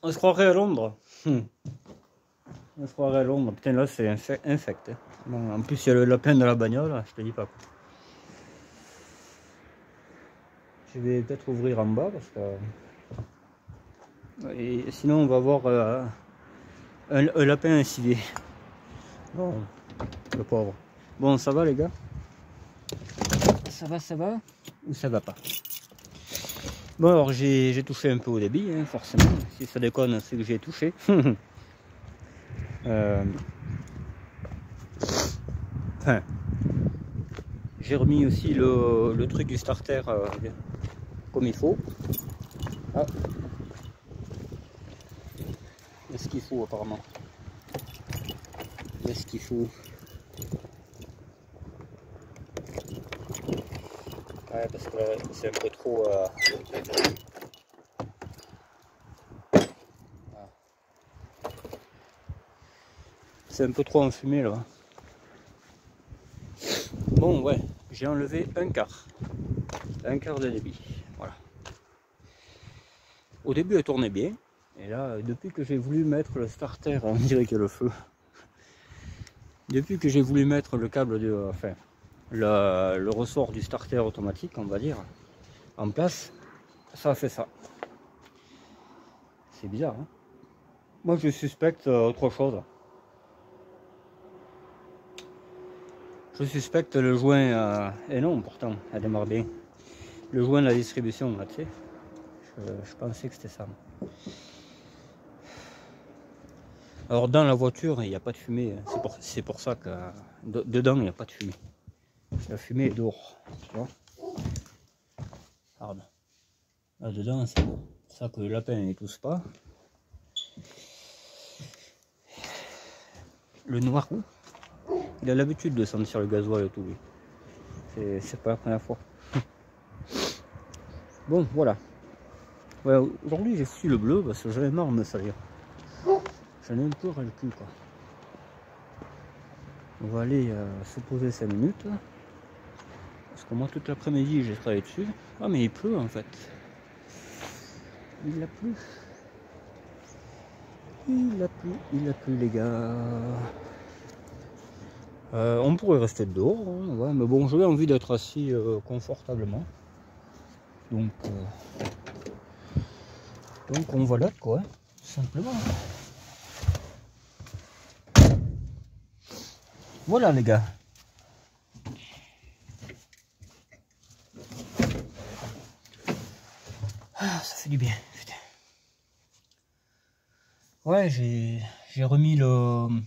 On se croirait à Londres. On se croirait à Londres. Putain, là, c'est infect. Hein. Bon, en plus, il y a le lapin dans la bagnole, je te dis pas quoi. Je vais peut-être ouvrir en bas parce que... Et sinon, on va avoir un lapin incivé. Bon, le pauvre. Bon, ça va les gars? Ça va? Ou ça va pas? Bon, alors j'ai touché un peu au débit, hein, forcément. Si ça déconne, c'est que j'ai touché. Enfin, j'ai remis aussi le truc du starter comme il faut. Ah. Qu'est-ce qu'il faut apparemment? Qu'est-ce qu'il faut? Ouais, parce que c'est un peu trop... C'est un peu trop enfumé là. Bon, ouais, j'ai enlevé un quart de débit. Voilà. Au début, elle tournait bien. Et là, depuis que j'ai voulu mettre le starter, on dirait qu'il y a le feu. Depuis que j'ai voulu mettre le câble de... Enfin, le ressort du starter automatique, on va dire, en place, ça a fait ça. C'est bizarre, hein? Moi, je suspecte autre chose. Je suspecte le joint... Et non, pourtant, elle démarre bien. Le joint de la distribution, là, tu sais. Je pensais que c'était ça. Alors dans la voiture, il n'y a pas de fumée. C'est pour ça que dedans, il n'y a pas de fumée. La fumée est dehors. Tu vois. Pardon. Là dedans, c'est pour ça que le lapin ne tousse pas. Le noirou, il a l'habitude de sentir le gasoil et tout. C'est pas la première fois. Bon, voilà. Ouais, aujourd'hui, j'ai su le bleu parce que j'avais marre de me salir. J'en ai un peu ras le cul, quoi. On va aller se poser 5 minutes. Parce que moi, toute l'après-midi, j'ai travaillé dessus. Ah, mais il pleut, en fait. Il a plu. Il a plu, les gars. On pourrait rester dehors, hein, ouais, mais bon, j'avais envie d'être assis confortablement. Donc on va là, quoi, tout simplement. Voilà, les gars. Ah, ça fait du bien, putain. Ouais, j'ai remis le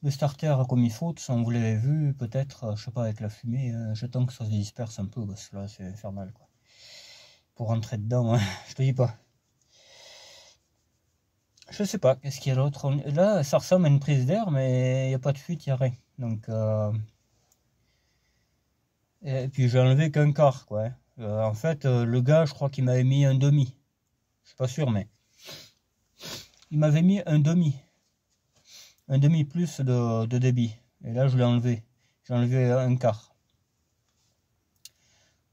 starter comme il faut. Tout ça, vous l'avez vu, peut-être, je sais pas, avec la fumée. J'attends que ça se disperse un peu, parce que là, c'est infernal, quoi. Pour rentrer dedans, hein, je te dis pas. Je sais pas, qu'est-ce qu'il y a d'autre? Là, ça ressemble à une prise d'air, mais il n'y a pas de fuite, il n'y a rien. Donc, et puis j'ai enlevé qu'un quart, quoi. En fait, le gars, je crois qu'il m'avait mis un demi. Je suis pas sûr, mais il m'avait mis un demi plus de débit. Et là, je l'ai enlevé. J'ai enlevé un quart.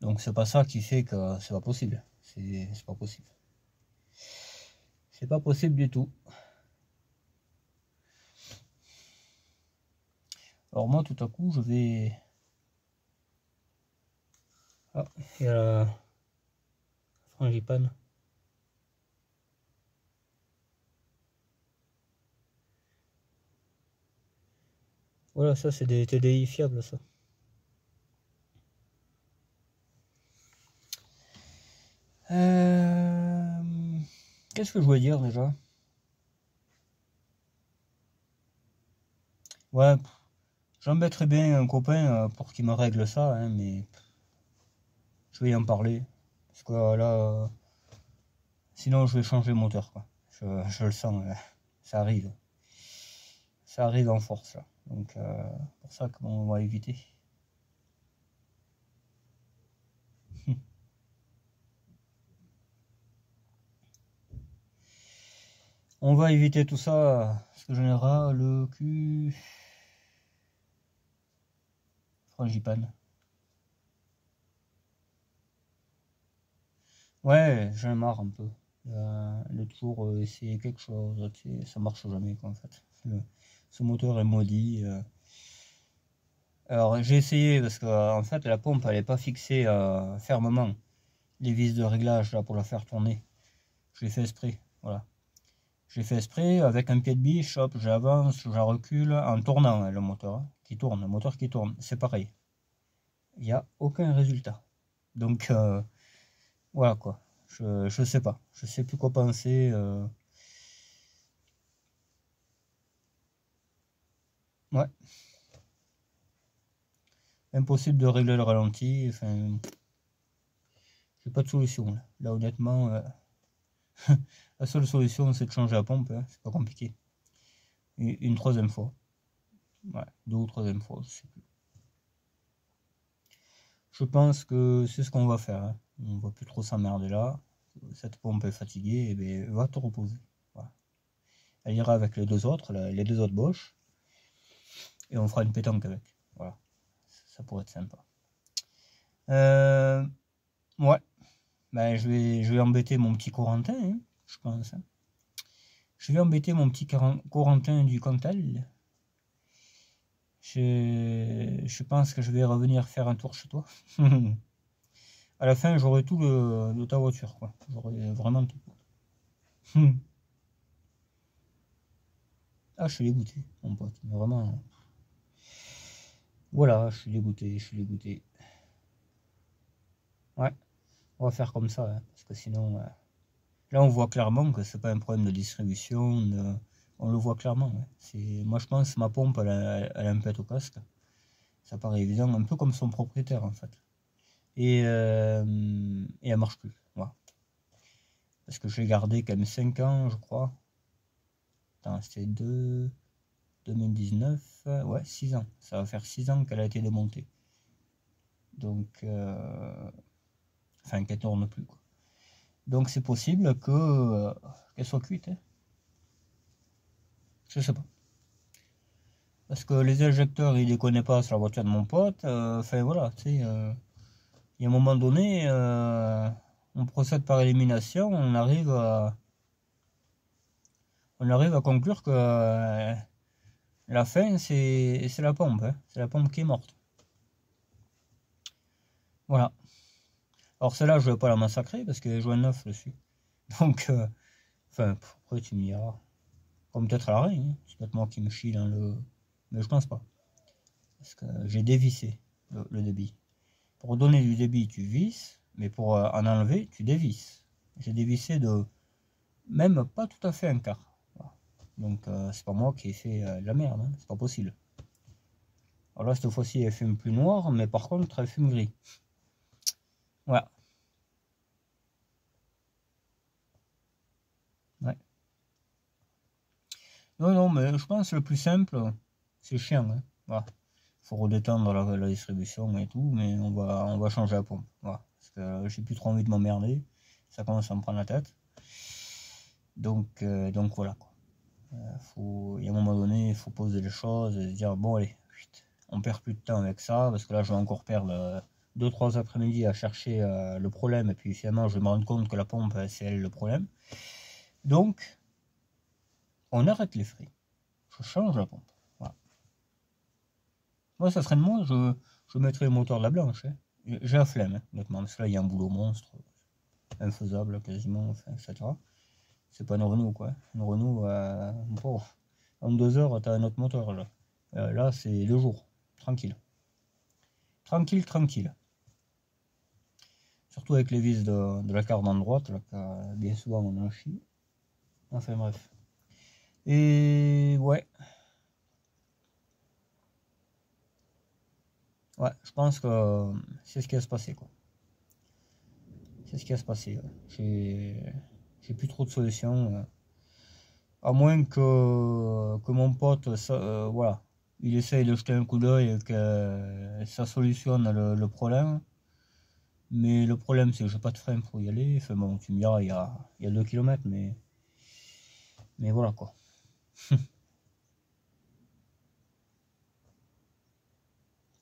Donc c'est pas ça qui fait que c'est pas possible. C'est pas possible. C'est pas possible du tout. Alors moi, tout à coup, je vais... Ah, il y a la frangipane. Voilà, ça c'est des TDI fiables, ça. Qu'est-ce que je voulais dire déjà? Ouais, j'embêterais bien un copain pour qu'il me règle ça, hein, mais je vais y en parler. Parce que là, sinon je vais changer le moteur, quoi. Je le sens, ça arrive. Ça arrive en force, là. Donc, pour ça qu'on va éviter. On va éviter tout ça, parce que j'en ai ras le cul. Frangipane. Ouais, j'en ai marre un peu. de toujours essayer quelque chose, tu sais, ça marche jamais quoi, en fait. Ce moteur est maudit. Alors j'ai essayé parce que en fait la pompe elle est pas fixée fermement. Les vis de réglage là pour la faire tourner. Je l'ai fait exprès, voilà. J'ai fait exprès avec un pied de biche, hop, j'avance, je recule en tournant hein, le moteur qui tourne, le moteur qui tourne, c'est pareil. Il n'y a aucun résultat. Donc voilà quoi. Je sais pas. Je sais plus quoi penser. Ouais. Impossible de régler le ralenti. Enfin, j'ai pas de solution là. Là honnêtement, la seule solution c'est de changer la pompe. Hein. C'est pas compliqué. Une troisième fois. Ouais, deux ou troisième fois, je sais plus. Je pense que c'est ce qu'on va faire. Hein. On va plus trop s'emmerder là. Cette pompe est fatiguée, et bien, va te reposer. Voilà. Elle ira avec les deux autres, les deux autres Bosch, et on fera une pétanque avec. Voilà. Ça pourrait être sympa. Ouais. Ben, je vais embêter mon petit Corentin, hein, je pense. Hein. Je vais embêter mon petit Corentin du Cantal. Je pense que je vais revenir faire un tour chez toi. À la fin, j'aurai tout de ta voiture, quoi. J'aurai vraiment tout. Ah, je suis dégoûté, mon pote. Mais vraiment. Voilà, je suis dégoûté, je suis dégoûté. Ouais, on va faire comme ça, hein, parce que sinon. Là, on voit clairement que c'est pas un problème de distribution. On le voit clairement. Hein. Moi, je pense que ma pompe, elle a un pet au casque. Ça paraît évident, un peu comme son propriétaire, en fait. Et elle marche plus. Voilà. Parce que je l'ai gardé quand même 5 ans, je crois. Attends, c'était 2019. Ouais, 6 ans. Ça va faire 6 ans qu'elle a été démontée. Donc, enfin, qu'elle tourne plus, quoi. Donc, c'est possible qu'elle soit cuite. Hein. Je sais pas. Parce que les injecteurs, il les connaît pas sur la voiture de mon pote. Enfin, voilà, tu sais. Il y a un moment donné, on procède par élimination, on arrive à conclure que la fin, c'est la pompe. Hein. C'est la pompe qui est morte. Voilà. Alors celle-là, je ne vais pas la massacrer parce qu'elle est joint neuf dessus. Donc, enfin, après tu me diras. Comme peut-être à l'arrêt, hein. C'est peut-être moi qui me chie dans le... Mais je pense pas. Parce que j'ai dévissé le débit. Pour donner du débit, tu visses, mais pour en enlever, tu dévisses. J'ai dévissé de même pas tout à fait un quart. Voilà. Donc c'est pas moi qui ai fait de la merde, hein. C'est pas possible. Alors là, cette fois-ci, elle fume plus noir, mais par contre, elle fume gris. Voilà. Ouais. Non, non, mais je pense que le plus simple, c'est chiant. Hein. Voilà. Faut redétendre la distribution et tout, mais on va changer la pompe. Voilà. Parce que j'ai plus trop envie de m'emmerder. Ça commence à me prendre la tête. Donc voilà quoi. Il y a un moment donné, il faut poser les choses et se dire bon allez, on perd plus de temps avec ça, parce que là je vais encore perdre 2-3 après-midi à chercher le problème, et puis finalement je vais me rendre compte que la pompe c'est elle le problème. Donc on arrête les frais. Je change la pompe. Voilà. Moi ça serait de moi, je mettrais le moteur de la blanche. Hein. J'ai la flemme, hein, honnêtement, parce que là il y a un boulot monstre, infaisable quasiment, enfin, etc. C'est pas une Renault quoi. Une Renault, bon, en 2 heures, t'as un autre moteur là. Là, c'est 2 jours. Tranquille. Tranquille, tranquille. Surtout avec les vis de la carte en droite, là, bien souvent on en chie. Enfin bref. Et ouais. Ouais, je pense que c'est ce qui va se passer quoi. C'est ce qui va se passer. Ouais. J'ai plus trop de solutions. À moins que mon pote, voilà, il essaye de jeter un coup d'œil et que ça solutionne le problème. Mais le problème, c'est que j'ai pas de frein pour y aller. Enfin bon, tu me diras, il y a 2 km, mais voilà quoi.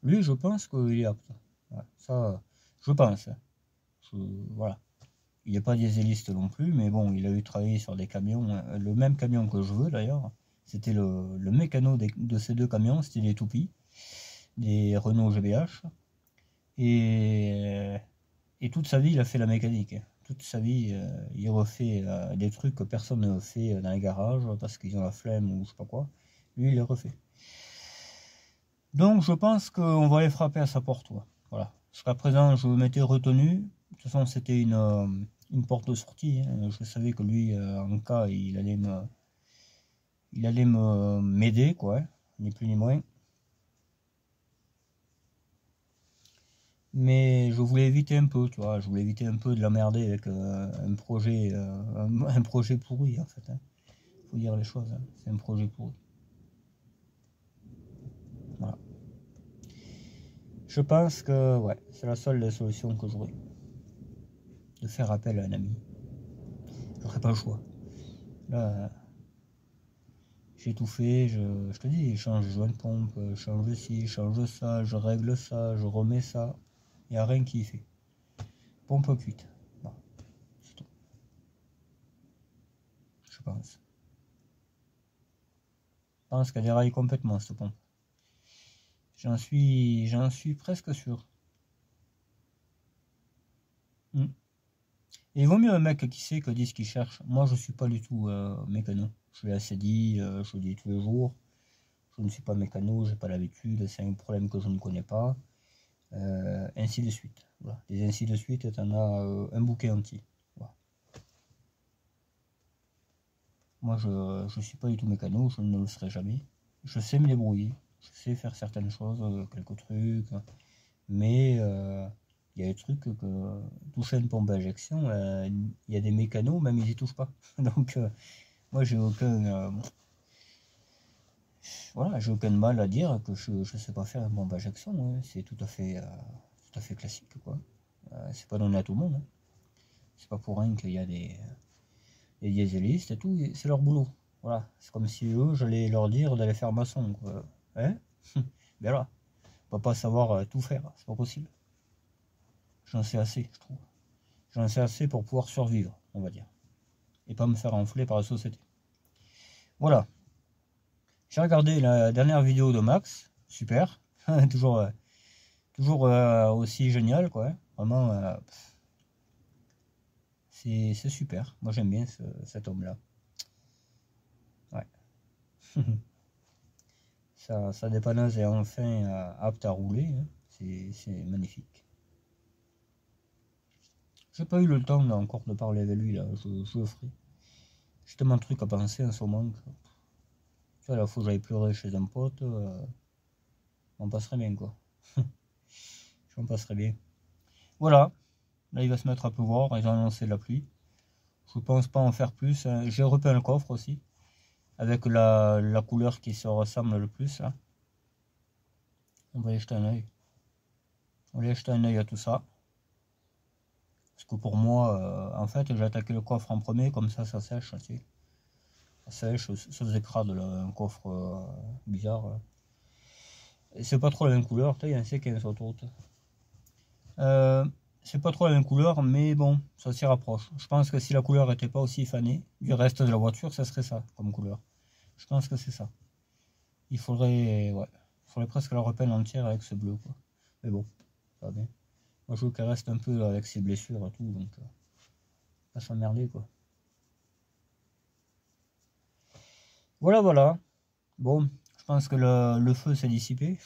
Lui, je pense qu'il est apte. Ouais, ça, je pense. Hein. Voilà. il n'est pas dieseliste non plus, mais bon, il a eu travaillé sur des camions, le même camion que je veux d'ailleurs. C'était le mécano de ces deux camions, c'était des toupies, des Renault GBH. Et toute sa vie, il a fait la mécanique. Toute sa vie, il refait des trucs que personne ne fait dans les garages parce qu'ils ont la flemme ou je sais pas quoi. Lui, il les refait. Donc, je pense qu'on va aller frapper à sa porte. Ouais. Voilà. Jusqu'à présent, je m'étais retenu. De toute façon, c'était une porte de sortie. Hein. Je savais que lui, en cas, il allait m'aider, quoi. Ni plus ni moins. Mais je voulais éviter un peu, tu vois, je voulais éviter un peu de l'emmerder avec un projet pourri en fait. Hein. Faut dire les choses, hein. C'est un projet pourri. Voilà. Je pense que ouais, c'est la seule solution que j'aurai. De faire appel à un ami. J'aurais pas le choix. Là, j'ai tout fait, je te dis, je change de joint de pompe, je change ci, je change ça, je règle ça, je remets ça. Il n'y a rien qui y fait. Pompe cuite. Bon, c'est tout. Je pense. Je pense qu'elle déraille complètement cette pompe. J'en suis presque sûr. Et il vaut mieux un mec qui sait que 10 qui cherche. Moi, je suis pas du tout mécano. Je suis assez dit, je le dis tous les jours. Je ne suis pas mécano, j'ai pas l'habitude, c'est un problème que je ne connais pas. Ainsi de suite. Voilà. Les ainsi de suite, t'en as un bouquet entier. Voilà. Moi, je suis pas du tout mécano, je ne le serai jamais. Je sais me débrouiller, je sais faire certaines choses, quelques trucs, mais il y a des trucs que toucher une pompe à injection, il y a des mécanos, même ils y touchent pas. Donc moi j'ai voilà, j'ai aucun mal à dire que je sais pas faire une pompe à injection, hein. C'est tout à fait classique quoi. C'est pas donné à tout le monde. Hein. C'est pas pour rien qu'il y a des dieselistes et tout, c'est leur boulot. Voilà, c'est comme si eux, j'allais leur dire d'aller faire maçon. Quoi. Hein. Ben là, on va pas savoir tout faire, c'est pas possible. J'en sais assez, je trouve. J'en sais assez pour pouvoir survivre, on va dire. Et pas me faire enfler par la société. Voilà. J'ai regardé la dernière vidéo de Max. Super. toujours aussi génial, quoi. Vraiment, c'est super. Moi, j'aime bien cet homme-là. Ouais. Sa dépanneuse est enfin apte à rouler. Hein. C'est magnifique. J'ai pas eu le temps là, encore de parler avec lui, là. Je le ferai. J'ai tellement de trucs à penser en ce moment. Tu vois, la fois où j'allais pleurer chez un pote, on passerait bien, quoi. On passerait bien. Voilà. Là, il va se mettre à pleuvoir. Ils ont annoncé la pluie. Je pense pas en faire plus. J'ai repeint le coffre aussi. Avec la couleur qui se ressemble le plus, là. On va y jeter un oeil. On va y jeter un oeil à tout ça. Parce que pour moi, en fait, j'ai attaqué le coffre en premier, comme ça sèche, tu sais. Ça sèche, ça faisait crade, là, un coffre bizarre. Et c'est pas trop la même couleur, il y a un C15 autour. C'est pas trop la même couleur, mais bon, ça s'y rapproche. Je pense que si la couleur n'était pas aussi fanée du reste de la voiture, ça serait ça comme couleur. Je pense que c'est ça. Il faudrait presque la repeindre entière avec ce bleu, quoi. Mais bon, ça va bien. Moi, je veux qu'elle reste un peu avec ses blessures et tout, donc pas s'emmerder, quoi. Voilà, voilà. Bon, je pense que le feu s'est dissipé.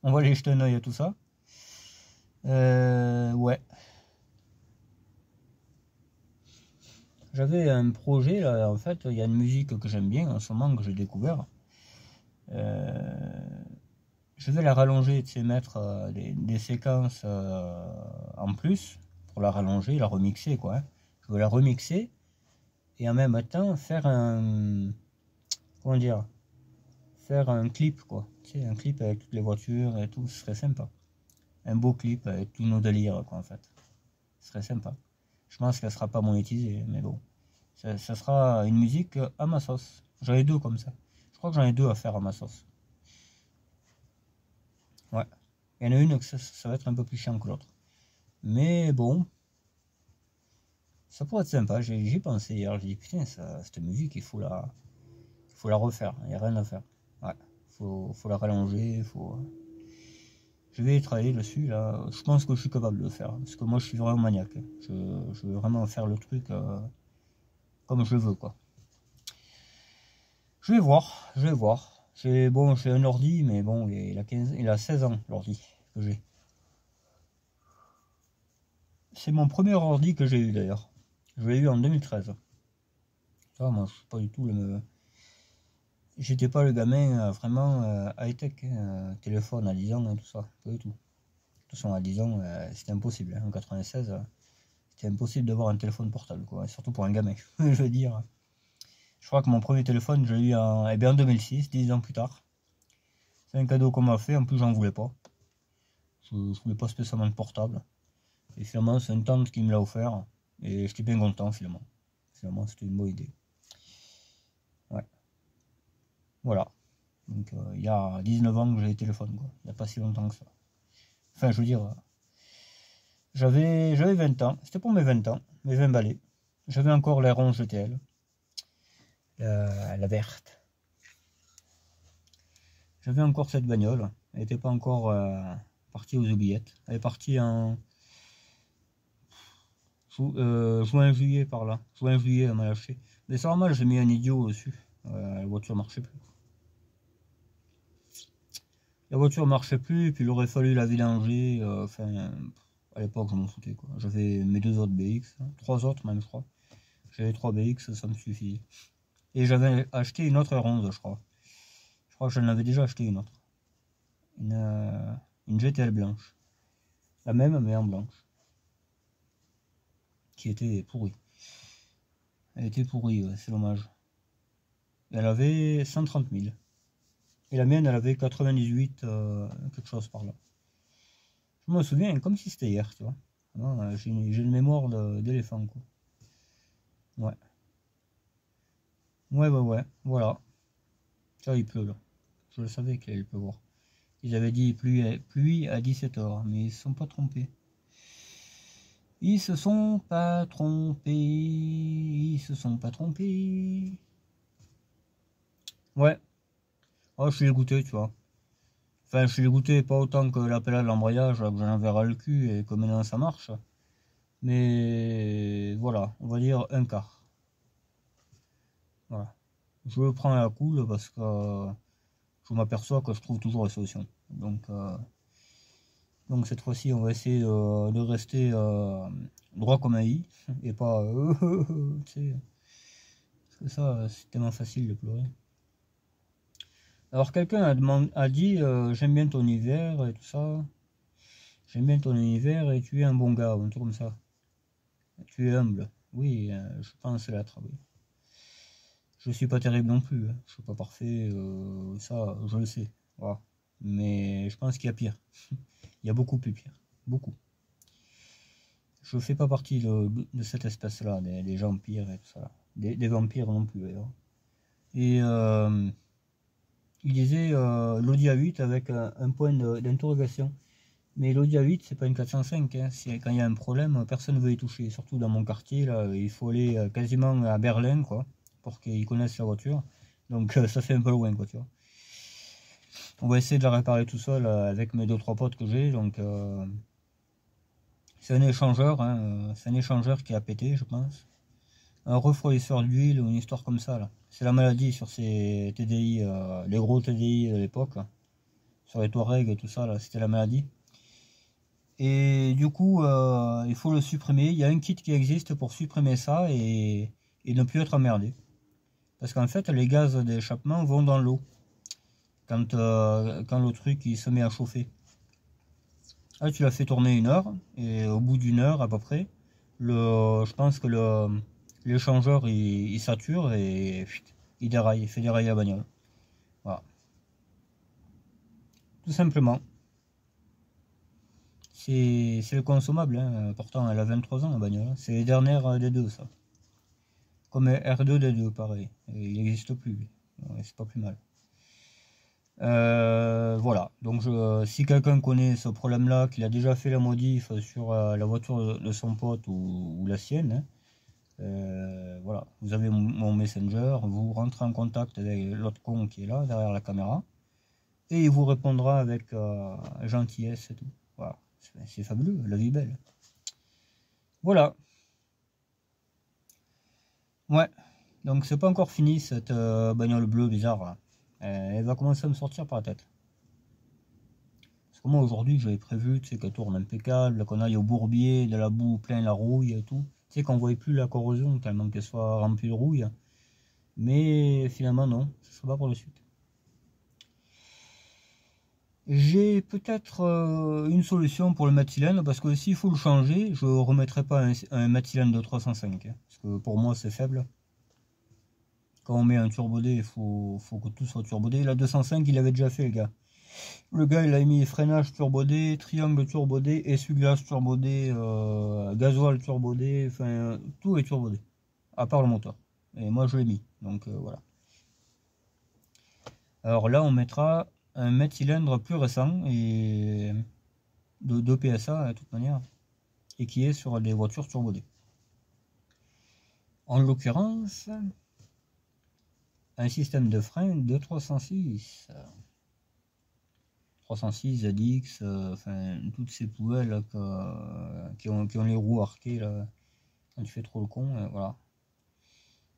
On va aller jeter un oeil à tout ça. Ouais. J'avais un projet, là, en fait, il y a une musique que j'aime bien en ce moment, que j'ai découvert. Je vais la rallonger, tu sais, mettre des séquences en plus, pour la rallonger, la remixer, quoi. Hein. Je veux la remixer, et en même temps, faire comment dire, faire un clip, quoi. Tu sais, un clip avec toutes les voitures et tout, ce serait sympa. Un beau clip avec tous nos délires, quoi, en fait. Ce serait sympa. Je pense qu'elle sera pas monétisée, mais bon. Ça sera une musique à ma sauce. J'en ai deux comme ça. Je crois que j'en ai deux à faire à ma sauce. Ouais. Il y en a une que ça va être un peu plus chiant que l'autre. Mais bon, Ça pourrait être sympa, j'y pensé hier, j'ai dit putain, cette musique, il faut la refaire, il n'y a rien à faire. Ouais, faut la rallonger, Je vais travailler dessus, là, je pense que je suis capable de le faire, parce que moi je suis vraiment maniaque. Je veux vraiment faire le truc comme je le veux, quoi. Je vais voir. J'ai un ordi, mais bon, il a 16 ans, l'ordi que j'ai. C'est mon premier ordi que j'ai eu d'ailleurs. Je l'ai eu en 2013. Ça, moi, je suis pas du tout le. J'étais pas le gamin vraiment high-tech, hein, téléphone à 10 ans, hein, tout ça. Pas du tout. De toute façon, à 10 ans, c'était impossible. Hein. En 96, c'était impossible d'avoir un téléphone portable, quoi. Surtout pour un gamin. Je veux dire. Je crois que mon premier téléphone, je l'ai eu en 2006, 10 ans plus tard. C'est un cadeau qu'on m'a fait, en plus, j'en voulais pas. Je voulais pas spécialement de portable. Et finalement, c'est une tante qui me l'a offert. Et j'étais bien content, finalement. Finalement, c'était une bonne idée. Ouais. Voilà. Donc, il y a 19 ans que j'ai le téléphone, quoi. Il n'y a pas si longtemps que ça. Enfin, je veux dire, j'avais 20 ans. C'était pour mes 20 ans, mes 20 balais. J'avais encore la ronge GTL. La verte. J'avais encore cette bagnole. Elle n'était pas encore partie aux oubliettes. Elle est partie en juin-juillet par là. Juin-juillet, elle m'a lâché. Mais c'est normal, j'ai mis un idiot dessus. La voiture marchait plus. La voiture marchait plus, et puis il aurait fallu la vidanger. Enfin, à l'époque, je m'en foutais, quoi. J'avais mes 2 autres BX, hein, 3 autres même, je crois. J'avais 3 BX, ça me suffit. Et j'avais acheté une autre ronde, je crois. Je crois que j'en avais déjà acheté une autre. Une GTL blanche. La même, mais en blanche. Qui était pourrie. Elle était pourrie, ouais, c'est dommage. Elle avait 130 000. Et la mienne, elle avait 98, quelque chose par là. Je me souviens comme si c'était hier, tu vois. J'ai une mémoire d'éléphant, quoi. Ouais. Ouais, voilà. Ça, il pleut, là. Je le savais qu'il allait pleuvoir. Ils avaient dit pluie à 17h, mais ils se sont pas trompés. Ils se sont pas trompés. Ils se sont pas trompés. Ouais. Oh, je suis dégoûté, tu vois. Enfin, je suis dégoûté, pas autant que l'appel à l'embrayage, que j'en avais ras le cul et que maintenant ça marche. Mais voilà, on va dire un quart. Voilà. Je le prends à la cool parce que je m'aperçois que je trouve toujours la solution. Donc cette fois-ci, on va essayer de rester droit comme un i et pas tu sais, parce que ça, c'est tellement facile de pleurer. Alors quelqu'un a dit j'aime bien ton hiver et tout ça. J'aime bien ton univers et tu es un bon gars, ou un truc comme ça. Tu es humble. Oui, je pense l'être, oui. Je suis pas terrible non plus, hein. Je suis pas parfait, ça, je le sais. Voilà. Mais je pense qu'il y a pire. Il y a beaucoup plus pire. Beaucoup. Je fais pas partie de cette espèce-là, des gens pires et tout ça. Des vampires non plus, d'ailleurs. Et il disait l'Audi A8 avec un point d'interrogation. Mais l'Audi A8, c'est pas une 405, hein. Quand il y a un problème, personne ne veut y toucher. Surtout dans mon quartier, là, il faut aller quasiment à Berlin, quoi, pour qu'ils connaissent la voiture. Donc ça fait un peu loin, quoi, tu vois. On va essayer de la réparer tout seul avec mes 2-3 potes que j'ai. Donc c'est un échangeur, hein, c'est un échangeur qui a pété, je pense. Un refroidisseur d'huile ou une histoire comme ça, là. C'est la maladie sur ces TDI, les gros TDI de l'époque, sur les Touareg et tout ça, là, c'était la maladie. Et du coup, il faut le supprimer. Il y a un kit qui existe pour supprimer ça et ne plus être emmerdé. Parce qu'en fait, les gaz d'échappement vont dans l'eau quand le truc il se met à chauffer. Là, tu l'as fait tourner 1 heure et au bout d'1 heure à peu près, je pense que l'échangeur il sature et il déraille, il fait dérailler la bagnole. Voilà. Tout simplement. C'est le consommable, hein. Pourtant elle a 23 ans la bagnole. C'est les dernières des deux, ça. Comme R2D2, pareil. Et il n'existe plus. Ouais, c'est pas plus mal. Voilà. Donc si quelqu'un connaît ce problème-là, qu'il a déjà fait la modif sur la voiture de son pote ou la sienne, hein, Voilà, vous avez mon Messenger, vous rentrez en contact avec l'autre con qui est là, derrière la caméra, et il vous répondra avec gentillesse et tout. Voilà, c'est fabuleux, la vie est belle. Voilà. Ouais, donc c'est pas encore fini cette bagnole bleue bizarre là. Elle va commencer à me sortir par la tête. Parce que moi aujourd'hui j'avais prévu, tu sais, qu'elle tourne impeccable, qu'on aille au bourbier, de la boue plein la rouille et tout. Tu sais qu'on voyait plus la corrosion tellement qu'elle soit remplie de rouille. Mais finalement non, ce sera pas pour la suite. J'ai peut-être une solution pour le mathylène, parce que s'il faut le changer, je ne remettrai pas un mathylène de 305, hein, parce que pour moi c'est faible. Quand on met un turbodé, faut que tout soit turbodé. La 205, il avait déjà fait, le gars. Le gars, il a mis freinage turbodé, triangle turbodé, essuie-glace turbodé, gasoil turbodé, enfin, tout est turbodé, à part le moteur. Et moi, je l'ai mis, donc voilà. Alors là, on mettra un mètre cylindre plus récent, et de PSA, de toute manière, et qui est sur des voitures turbodées. En l'occurrence, un système de frein de 306. 306, ZX, enfin toutes ces poubelles là, qui ont les roues arquées là, quand tu fais trop le con, voilà.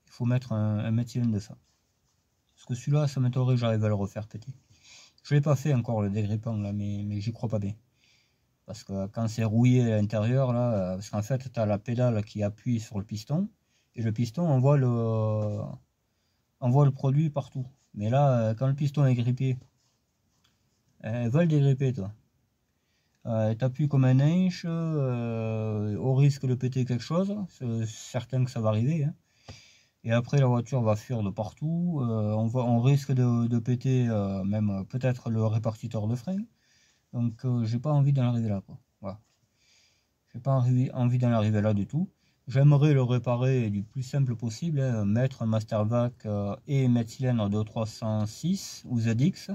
Il faut mettre un méthylène de ça. Parce que celui-là, ça m'étonnerait que j'arrive à le refaire péter. Je l'ai pas fait encore le dégrippant là, mais j'y crois pas bien. Parce que quand c'est rouillé à l'intérieur là, parce qu'en fait tu as la pédale qui appuie sur le piston, et le piston envoie le produit partout. Mais là, quand le piston est grippé, va le dégripper toi. T'appuies comme un inch, au risque de péter quelque chose, c'est certain que ça va arriver, hein. Et après la voiture va fuir de partout, on risque de péter même peut-être le répartiteur de frein. Donc j'ai pas envie d'en arriver là, quoi. Voilà. J'ai pas envie d'en arriver là du tout. J'aimerais le réparer du plus simple possible, hein, mettre un Mastervac et mettre cylindre de 306 ou ZX.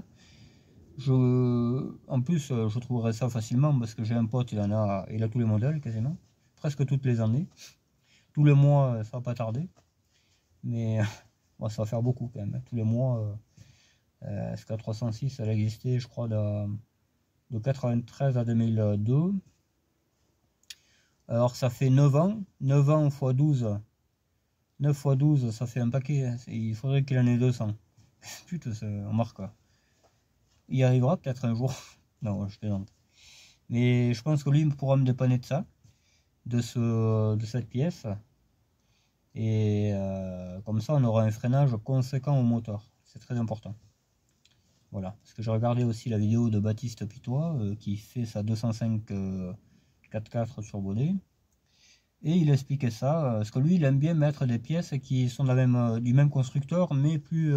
En plus, je trouverais ça facilement parce que j'ai un pote, il a tous les modèles quasiment, presque toutes les années. Tous les mois, ça va pas tarder, mais bon, ça va faire beaucoup quand même, hein. Tous les mois, parce qu'à 306, elle existait, je crois, de 93 à 2002. Alors ça fait 9 ans, 9 ans x 12, 9 x 12, ça fait un paquet, hein. Il faudrait qu'il en ait 200. Putain, on marque quoi. Il y arrivera peut-être un jour. Non, je plaisante. Mais je pense que lui pourra me dépanner de ça, de cette pièce. Et comme ça, on aura un freinage conséquent au moteur. C'est très important. Voilà. Parce que j'ai regardé aussi la vidéo de Baptiste Pitois qui fait sa 205 4x4 turbodé. Et il expliquait ça, parce que lui, il aime bien mettre des pièces qui sont du même constructeur, mais plus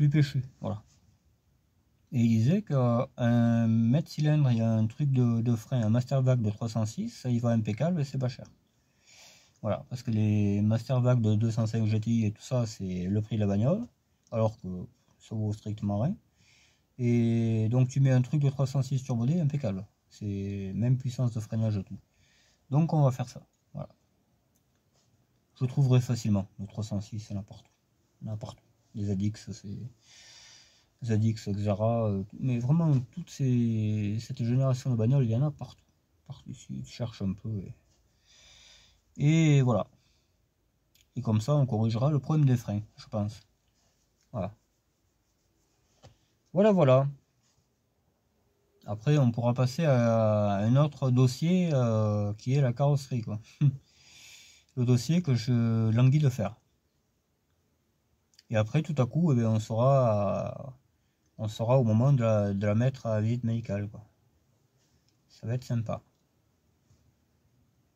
péchues. Voilà. Et il disait qu'un mètre cylindre, il y a un truc de frein, un Mastervac de 306, ça y va impeccable et c'est pas cher. Voilà, parce que les Mastervac de 205 GTI et tout ça, c'est le prix de la bagnole, alors que ça vaut strictement rien. Et donc tu mets un truc de 306 turbodé, impeccable. C'est même puissance de freinage et tout. Donc on va faire ça. Voilà. Je trouverai facilement le 306, n'importe où. N'importe où. Les ZX, c'est ZX, Xara, mais vraiment cette génération de bagnoles, il y en a partout. Partout ici, tu cherches un peu. Et voilà. Et comme ça, on corrigera le problème des freins, je pense. Voilà. Voilà, voilà. Après, on pourra passer à un autre dossier qui est la carrosserie, quoi. Le dossier que je languis de faire. Et après, tout à coup, eh bien, on saura au moment de la mettre à visite médicale, quoi. Ça va être sympa.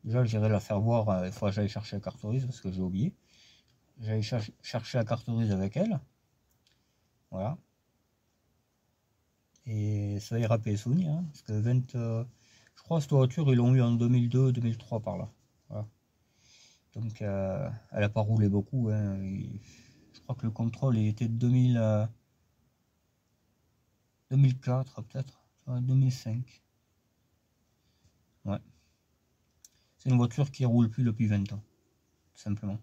Déjà, j'irai la faire voir, il faudra que j'aille chercher la carterise parce que j'ai oublié. J'allais chercher la carterise avec elle. Voilà. Et ça ira payer souvenir, hein, parce que je crois que cette voiture, ils l'ont eu en 2002-2003 par là. Voilà. Donc, elle n'a pas roulé beaucoup, hein. Je crois que le contrôle il était de 2004 peut-être, 2005. Ouais. C'est une voiture qui roule plus depuis 20 ans. tout simplement.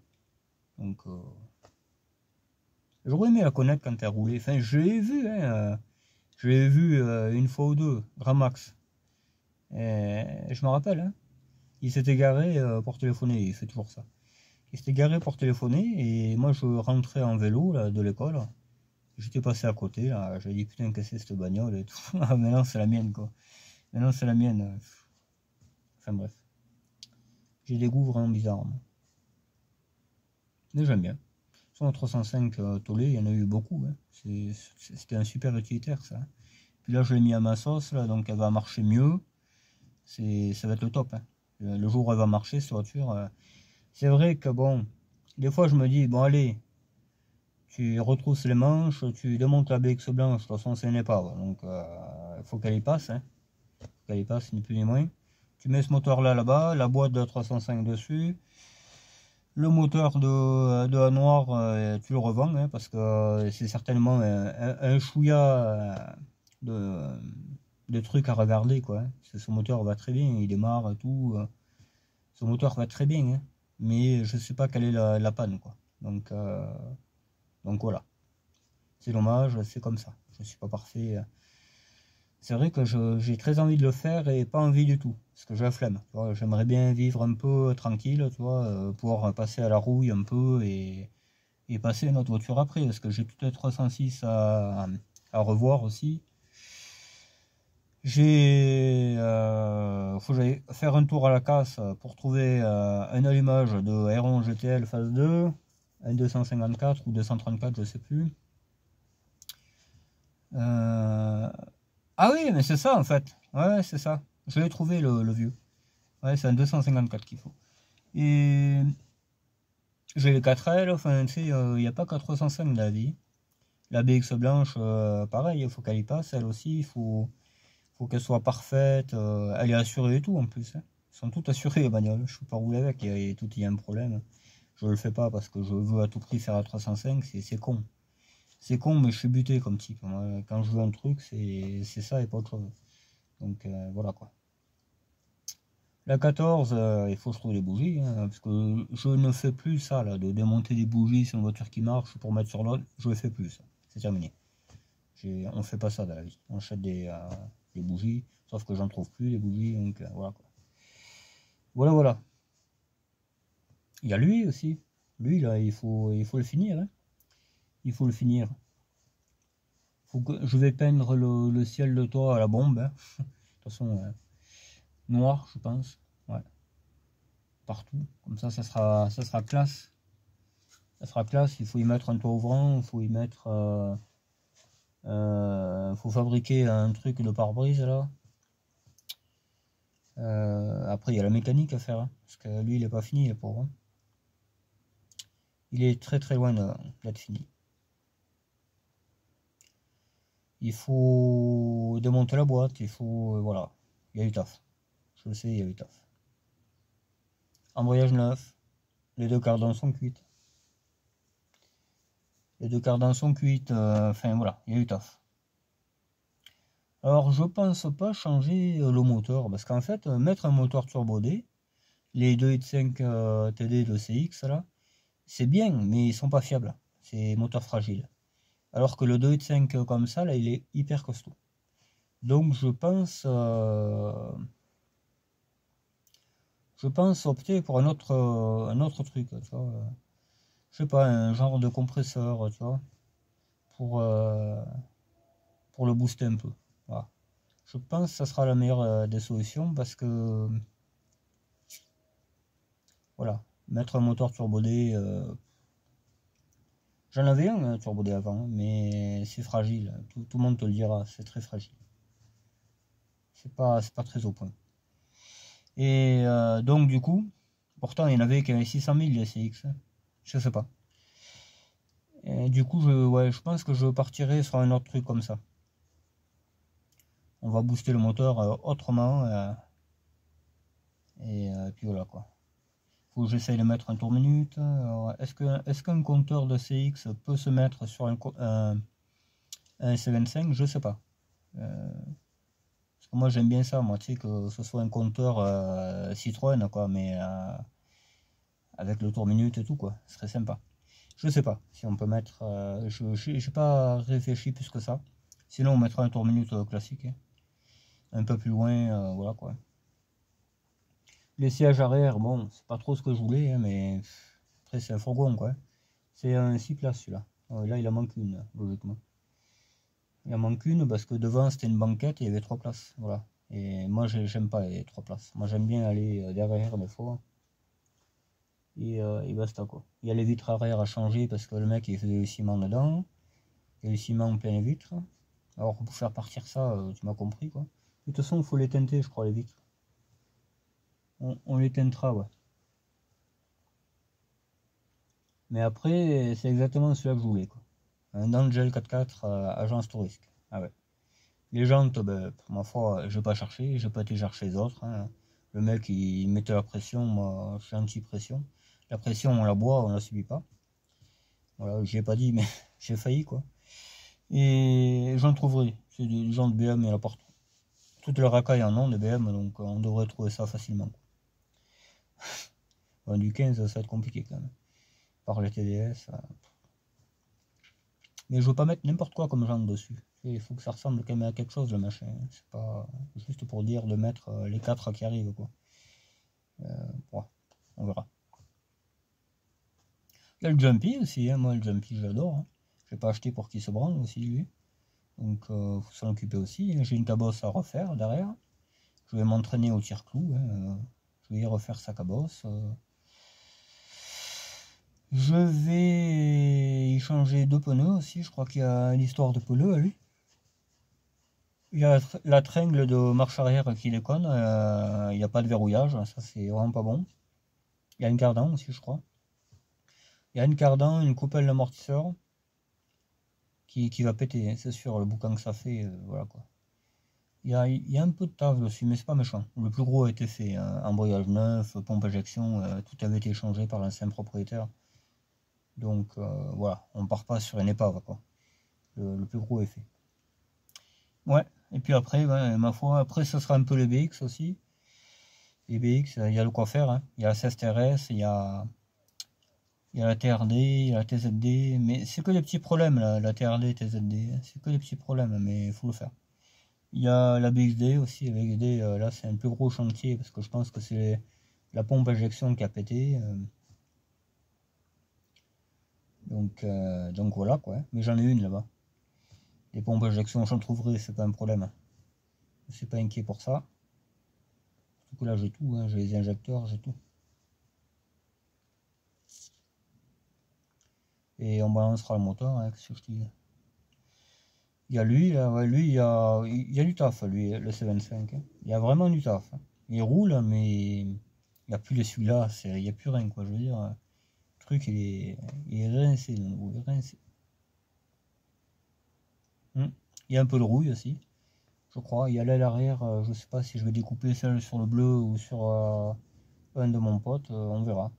Donc, j'aurais aimé la connaître quand elle roulait. Enfin, je l'ai vu, hein, je l'ai vu une fois ou deux, grand max. Et je me rappelle, hein, il s'était garé pour téléphoner, il fait toujours ça. Il s'était garé pour téléphoner et moi je rentrais en vélo là, de l'école. J'étais passé à côté, là, j'ai dit putain, qu'est-ce que c'est cette bagnole et tout. Ah, maintenant c'est la mienne, quoi. Maintenant c'est la mienne. Enfin bref. J'ai des goûts vraiment bizarres, moi. Mais j'aime bien. Sur le 305 Tollé, il y en a eu beaucoup, hein. C'était un super utilitaire, ça. Puis là, je l'ai mis à ma sauce, là, donc elle va marcher mieux. Ça va être le top, hein. Le jour où elle va marcher, cette voiture. C'est vrai que bon, des fois je me dis, bon allez, tu retrousses les manches, tu démontes la BX blanche, de toute façon c'est une épave, donc il faut qu'elle y passe, hein. Faut qu'elle y passe, ni plus ni moins. Tu mets ce moteur là-bas, la boîte de 305 dessus, le moteur de la noire, tu le revends, hein, parce que c'est certainement un chouïa de trucs à regarder, quoi, hein. Ce moteur va très bien, il démarre et tout, ce moteur va très bien, hein, mais je sais pas quelle est la panne, quoi. Donc voilà, c'est dommage, c'est comme ça. Je suis pas parfait. C'est vrai que j'ai très envie de le faire et pas envie du tout, parce que j'ai la flemme. J'aimerais bien vivre un peu tranquille, tu vois, pouvoir passer à la rouille un peu et passer une autre voiture après, parce que j'ai tout le 306 à revoir aussi. Faut que j'aille faire un tour à la casse pour trouver un allumage de Aeron GTL phase 2, un 254 ou 234, je sais plus. Ah oui, mais c'est ça en fait. Ouais, c'est ça. Je l'ai trouvé le vieux. Ouais, c'est un 254 qu'il faut. Et j'ai les 4L, enfin tu sais, il n'y a pas qu'à 305 dans la vie. La BX blanche, pareil, il faut qu'elle y passe, elle aussi, faut qu'elle soit parfaite, elle est assurée et tout en plus, hein. Ils sont toutes assurées les bagnoles, je peux pas rouler avec, il y a un problème. Je le fais pas parce que je veux à tout prix faire la 305, c'est con. C'est con, mais je suis buté comme type. Moi, quand je veux un truc, c'est ça et pas autre chose. Donc voilà quoi. La 14, il faut que je trouve les bougies, hein, parce que je ne fais plus ça, là, de démonter des bougies sur une voiture qui marche pour mettre sur l'autre. Je ne fais plus ça. C'est terminé. On ne fait pas ça dans la vie. On achète des bougies, sauf que j'en trouve plus, les bougies, donc voilà quoi. Voilà, voilà. Il y a lui aussi. Lui, là, il faut le finir, hein. Il faut le finir. Je vais peindre le ciel de toit à la bombe, hein. De toute façon, noir, je pense. Ouais. Partout. Comme ça sera classe. Ça sera classe. Il faut y mettre un toit ouvrant. Il faut y mettre. Faut fabriquer un truc de pare-brise là. Après, il y a la mécanique à faire, hein, parce que lui, il n'est pas fini, le pauvre, hein. Il est très très loin d'être fini. Il faut démonter la boîte. Il faut. Voilà. Il y a du taf. Je le sais, il y a du taf. Embrayage neuf. Les deux cardans sont cuites. Les deux cardans sont cuites. Enfin voilà, il y a du taf. Alors je pense pas changer le moteur, parce qu'en fait, mettre un moteur turbo D, les 2.5 TD de CX là, c'est bien, mais ils sont pas fiables. C'est moteur fragile. Alors que le 2.5 comme ça, là, il est hyper costaud. Donc je pense opter pour un autre truc, tu vois. Je sais pas, un genre de compresseur, tu vois, pour, euh, pour le booster un peu. Voilà. Je pense que ça sera la meilleure des solutions parce que voilà, mettre un moteur turbodé, j'en avais un turbodé avant, mais c'est fragile. Tout le monde te le dira, c'est très fragile. C'est pas très au point. Et donc du coup, pourtant il y en avait qui avaient 600 000 les CX, hein. Je sais pas. Et du coup, je pense que je partirai sur un autre truc comme ça. On va booster le moteur autrement. Et puis voilà quoi. Faut que j'essaye de mettre un tour minute. Est-ce qu'un compteur de CX peut se mettre sur un S25? Je sais pas. Parce que moi j'aime bien ça, moi, tu sais, que ce soit un compteur Citroën, quoi, mais avec le tour minute et tout quoi, ce serait sympa. Je sais pas si on peut mettre, j'ai pas réfléchi plus que ça. Sinon on mettra un tour minute classique, hein. Un peu plus loin, voilà quoi. Les sièges arrière, bon, c'est pas trop ce que je voulais, hein, mais après c'est un fourgon quoi. C'est un 6 places celui-là. Là il en manque une, logiquement. Il en manque une parce que devant c'était une banquette et il y avait 3 places, voilà. Et moi j'aime pas les 3 places. Moi j'aime bien aller derrière des fois. Et basta quoi. Il y a les vitres arrière à changer parce que le mec il faisait le ciment dedans. Et le ciment en plein les vitres. Alors pour faire partir ça, tu m'as compris quoi. De toute façon il faut les teinter je crois les vitres. On les teintera ouais. Mais après c'est exactement celui-là que je voulais quoi. Un Angel 4x4 agence touriste. Ah ouais. Les jantes, ben, pour ma foi, je vais pas chercher, j'ai pas été chercher les autres, hein. Le mec il mettait la pression, moi je suis anti-pression. La pression on la boit, on la subit pas. Voilà, j'y ai pas dit mais j'ai failli quoi. Et j'en trouverai. C'est des gens de BM, il y en a partout. Toutes les racailles en ont de BM, donc on devrait trouver ça facilement. Bon, du 15, ça va être compliqué quand même. Par les TDS. Mais je veux pas mettre n'importe quoi comme jante dessus. Il faut que ça ressemble quand même à quelque chose le machin. C'est pas juste pour dire de mettre les 4 qui arrivent quoi. Ouais, on verra. Il y a le Jumpy aussi, hein. Moi le Jumpy j'adore. Hein. Je l'ai pas acheté pour qu'il se branle aussi lui. Donc faut s'en occuper aussi. J'ai une cabosse à refaire derrière. Je vais m'entraîner au tir-clou. Hein. Je vais y refaire sa cabosse. Je vais y changer 2 pneus aussi. Je crois qu'il y a l'histoire de pneus à lui. Il y a la tringle de marche arrière qui déconne. Il n'y a pas de verrouillage. Ça c'est vraiment pas bon. Il y a une cardan aussi je crois. Il y a une cardan, une coupelle d'amortisseur qui va péter. Hein, c'est sûr le boucan que ça fait. Voilà quoi. Il y a un peu de taf dessus, mais c'est pas méchant. Le plus gros a été fait, hein. Embrayage neuf, pompe injection, tout avait été changé par l'ancien propriétaire. Donc voilà, on part pas sur une épave quoi. Le plus gros est fait. Ouais, et puis après, ouais, ma foi, après ce sera un peu les BX aussi. Les BX, il y a le quoi faire, hein. Il y a la CSTRS, il y a la TRD, il y a la TZD, mais c'est que des petits problèmes là, la TRD, TZD, c'est que des petits problèmes, mais il faut le faire. Il y a la BXD aussi, la BXD, là c'est un plus gros chantier parce que je pense que c'est la pompe injection qui a pété. Donc voilà quoi, mais j'en ai une là-bas. Les pompes injection, j'en trouverai, c'est pas un problème. Je suis pas inquiet pour ça. Surtout que là j'ai tout, hein, j'ai les injecteurs, j'ai tout. Et on balancera le moteur, hein, qu'est-ce que je dis. Il y a lui, là, ouais, lui, il y a du taf, lui, le C25. Hein. Il y a vraiment du taf. Hein. Il roule, mais il n'y a plus les celui-là, il n'y a plus rien, quoi. Je veux dire, le truc, il est rincé, il est rincé. Il y a un peu de rouille aussi, je crois. Il y a l'aile arrière, je sais pas si je vais découper celle sur le bleu ou sur un de mon pote, on verra.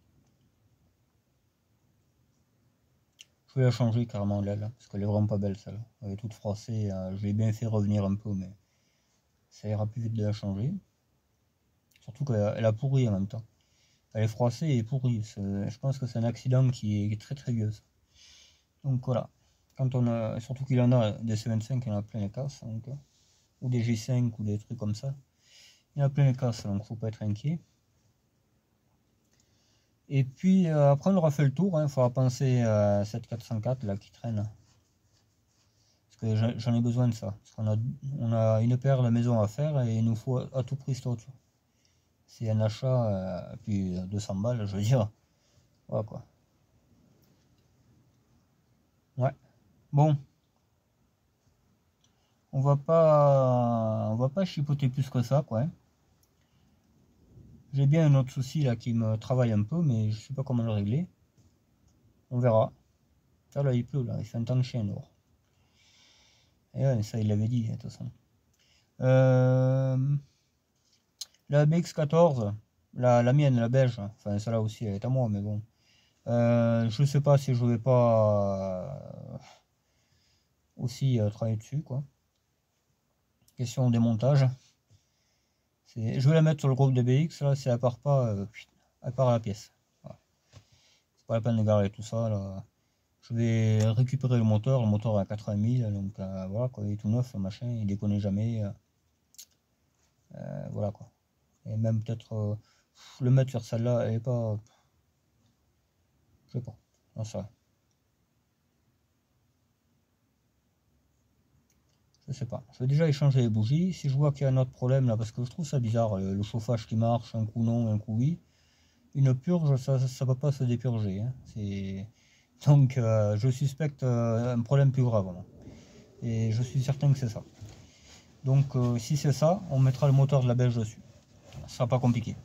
Je vais la changer carrément l'aile, parce qu'elle est vraiment pas belle celle. Elle est toute froissée, je l'ai bien fait revenir un peu, mais ça ira plus vite de la changer. Surtout qu'elle a pourri en même temps. Elle est froissée et pourrie. Je pense que c'est un accident qui est très très vieux. Donc voilà. Quand on a, surtout qu'il en a des C25, il en a plein les casses, donc, ou des G5 ou des trucs comme ça. Il y en a plein les casses, donc faut pas être inquiet. Et puis après on aura fait le tour, il hein, faudra penser à cette 404 là qui traîne. Parce que j'en ai besoin de ça. Parce on a une paire de maison à faire et il nous faut à tout prix cette autre. C'est un achat, puis 200 balles, je veux dire. Voilà quoi. Ouais. Bon. On va pas chipoter plus que ça, quoi. Hein. J'ai bien un autre souci là qui me travaille un peu, mais je sais pas comment le régler. On verra. Ça là, il pleut là, il fait un temps de chien dehors. Et ouais, ça il l'avait dit, de toute façon. La BX14, la mienne, la belge, enfin celle-là aussi, elle est à moi, mais bon. Je sais pas si je vais pas aussi travailler dessus, quoi. Question démontage. Je vais la mettre sur le groupe de BX, là, si elle part pas, elle part à la pièce. Voilà. pas la peine de garer tout ça là. Je vais récupérer le moteur à 80 000, donc voilà quoi, il est tout neuf, machin, il déconne jamais. Voilà quoi. Et même peut-être le mettre sur celle-là, elle est pas. Je sais pas. Non, ça. Je sais pas. Je vais déjà échanger les bougies. Si je vois qu'il y a un autre problème là, parce que je trouve ça bizarre, le chauffage qui marche, un coup non, un coup oui. Une purge, ça va pas se dépurger. Hein. Donc je suspecte un problème plus grave. Moi. Et je suis certain que c'est ça. Donc si c'est ça, on mettra le moteur de la Belge dessus. Ça sera pas compliqué.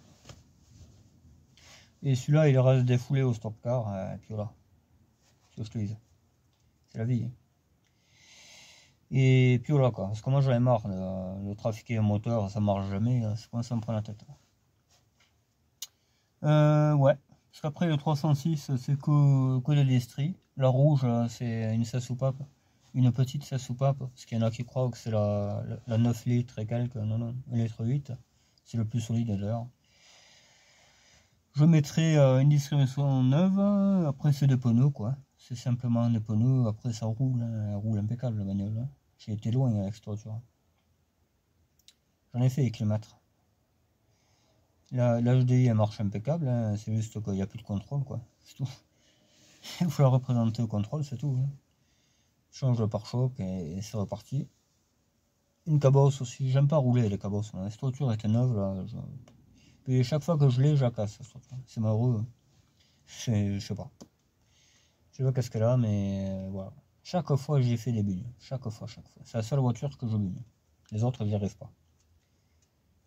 Et celui-là, il reste défoulé au stock car, et puis voilà. C'est ce que je te dis. C'est la vie. Hein. Et puis voilà quoi. Parce que moi j'en ai marre de trafiquer un moteur, ça marche jamais, c'est quand ça me prend la tête. Ouais. Parce qu'après le 306, c'est que les lestries. La rouge, c'est une 16 soupapes. Une petite 16 soupapes. Parce qu'il y en a qui croient que c'est la 9 litres et quelques. Non, non, 1 litre 8. C'est le plus solide d'ailleurs. Je mettrai une distribution neuve. Après, c'est des pneus quoi. C'est simplement des pneus. Après, ça roule. Hein. Elle roule impeccable la bagnole. Hein. J'ai été loin avec cette voiture. J'en ai fait les kilomètres. La HDI elle marche impeccable, hein. C'est juste qu'il n'y a plus de contrôle quoi. C'est tout. Il faut la représenter au contrôle, c'est tout. Hein. Change le pare-choc et c'est reparti. Une cabosse aussi, j'aime pas rouler les cabosses. La structure était neuve là. Puis chaque fois que je l'ai, je la casse. C'est malheureux. Je sais pas. Je sais pas qu'est-ce qu'elle a, mais voilà. Chaque fois j'ai fait des bulles. Chaque fois. C'est la seule voiture que je bulle. Les autres, j'y arrive pas.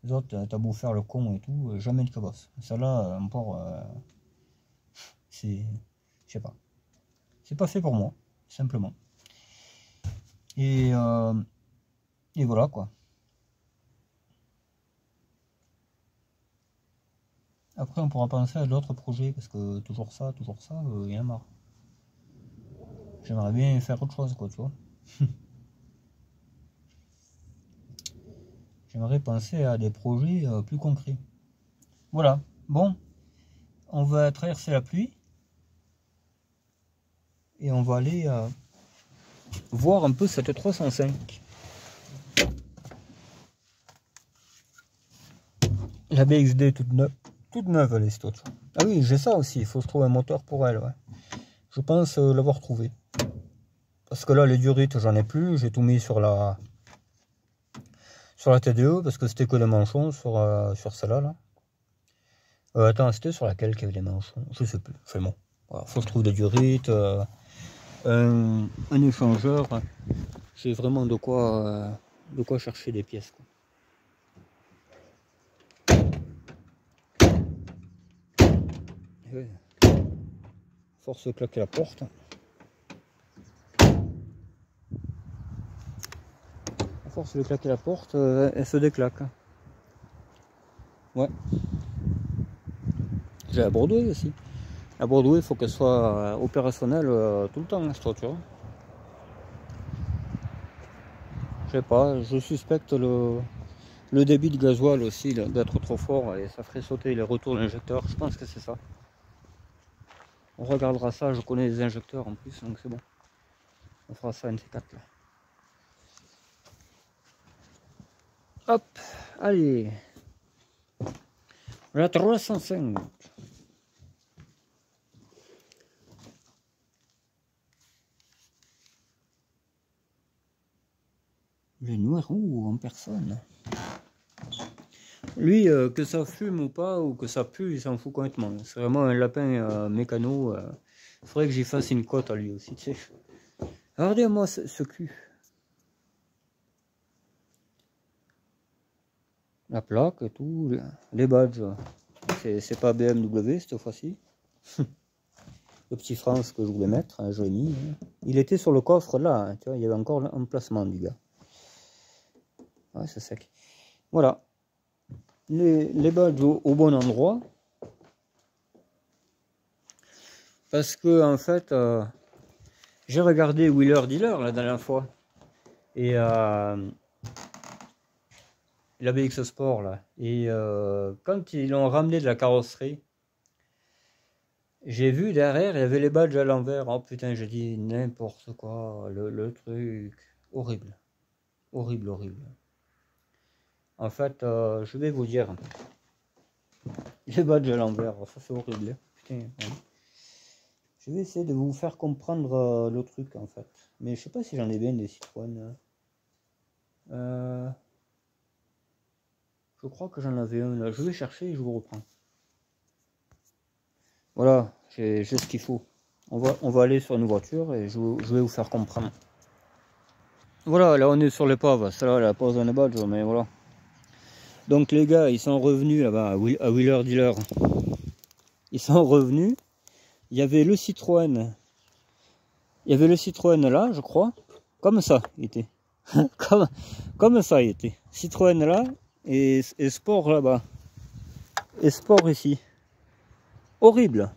Les autres, t'as beau faire le con et tout, jamais de cabosse. Celle-là, encore, c'est. Je sais pas. C'est pas fait pour moi, simplement. Et voilà quoi. Après, on pourra penser à d'autres projets, parce que toujours ça, il y en a marre. J'aimerais bien faire autre chose, quoi, tu vois. J'aimerais penser à des projets plus concrets. Voilà. Bon, on va traverser la pluie. Et on va aller voir un peu cette 305. La BXD toute neuve. Toute neuve, elle est cette autre. Ah oui, j'ai ça aussi. Il faut que je trouve un moteur pour elle, ouais. Je pense l'avoir trouvé. Parce que là, les durites, j'en ai plus. J'ai tout mis sur la TDE parce que c'était que les manchons sur celle-là. Là. Attends, c'était sur laquelle qu'il y avait les manchons? Je sais plus. Enfin bon. Voilà, faut que je trouve des durites, un échangeur. J'ai vraiment de quoi chercher des pièces. Quoi. Force de claquer la porte. À force de claquer la porte, elle se déclaque. Ouais. J'ai la Broadway aussi. La Broadway, il faut qu'elle soit opérationnelle tout le temps, hein, cette voiture. Je sais pas, je suspecte le débit de gasoil aussi d'être trop fort et ça ferait sauter les retours d'injecteurs. Je pense que c'est ça. On regardera ça, je connais les injecteurs en plus, donc c'est bon. On fera ça NC4 là. Hop, allez. La 305. Le Noirou en personne. Lui, que ça fume ou pas, ou que ça pue, il s'en fout complètement. C'est vraiment un lapin mécano. Il faudrait que j'y fasse une cote à lui aussi, tu sais. Regardez-moi ce cul. La plaque et tout, les badges. C'est pas BMW cette fois-ci. Le petit France que je voulais mettre, je l'ai mis. Il était sur le coffre là, hein, tu vois, il y avait encore l'emplacement du gars. Ouais, c'est sec. Voilà. Les badges au bon endroit. Parce que en fait, j'ai regardé Wheeler Dealer la dernière fois. Et la BX Sport là. Et quand ils ont ramené de la carrosserie, J'ai vu derrière, il y avait les badges à l'envers. Oh putain, j'ai dit n'importe quoi. Le truc. Horrible. Horrible, horrible. En fait, je vais vous dire. Les badges à l'envers, ça c'est horrible. Putain. Ouais. Je vais essayer de vous faire comprendre le truc en fait. Mais je sais pas si j'en ai bien des Citroën. Je crois que j'en avais un là. Je vais chercher et je vous reprends. Voilà, j'ai ce qu'il faut. On va aller sur une voiture et je vais vous faire comprendre. Voilà, là on est sur l'épave. Celle-là, elle a pas besoin de badge, mais voilà. Donc les gars, ils sont revenus là-bas à Wheeler Dealer. Ils sont revenus. Il y avait le Citroën. Il y avait le Citroën là, je crois. Comme ça, il était. comme ça, il était. Citroën là et Sport là-bas. Et Sport ici. Horrible.